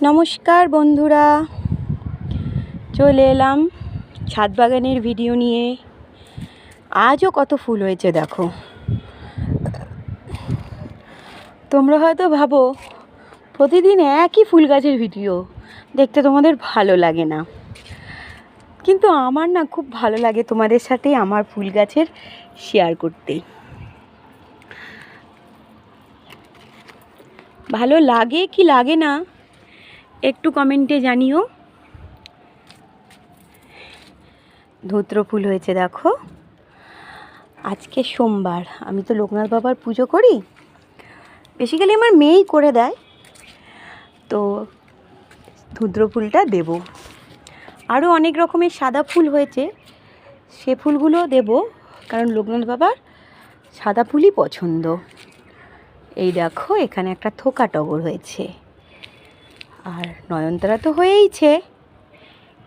নমস্কার বন্ধুরা, চলে এলাম ছাদ বাগানের ভিডিও নিয়ে। আজও কত ফুল হয়েছে দেখো। তোমরা হয়তো ভাবো প্রতিদিন একই ফুল গাছের ভিডিও দেখতে তোমাদের ভালো লাগে না, কিন্তু আমার না খুব ভালো লাগে তোমাদের সাথে আমার ফুল গাছের শেয়ার করতে। ভালো লাগে কি লাগে না একটু কমেন্টে জানিও। ধুত্র ফুল হয়েছে দেখো। আজকে সোমবার, আমি তো লোকনাথ বাবার পুজো করি, বেসিক্যালি আমার মেয়েই করে দেয়, তো ধুত্র ফুলটা দেব। আরও অনেক রকমের সাদা ফুল হয়েছে, সে ফুলগুলো দেব, কারণ লোকনাথ বাবার সাদা ফুলই পছন্দ। এই দেখো এখানে একটা থোকা টগর হয়েছে, আর নয়নতারা তো হয়েইছে,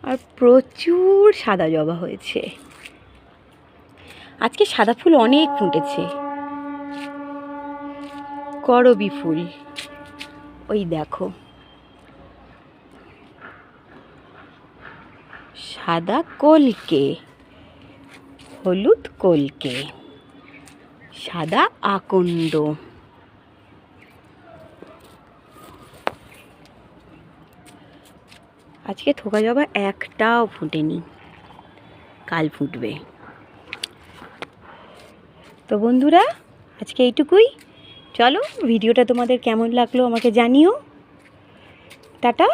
আর প্রচুর সাদা জবা হয়েছে। আজকে সাদা ফুল অনেক ফুটেছে। করবী ফুল ওই দেখো, সাদা কলকে, হলুদ কলকে, সাদা আকন্দ, আজকে থোকা জবা একটাও ফুটেনি, কাল ফুটবে। তো বন্ধুরা আজকে এইটুকুই। চলো, ভিডিওটা তোমাদের কেমন লাগলো আমাকে জানিও। টাটা।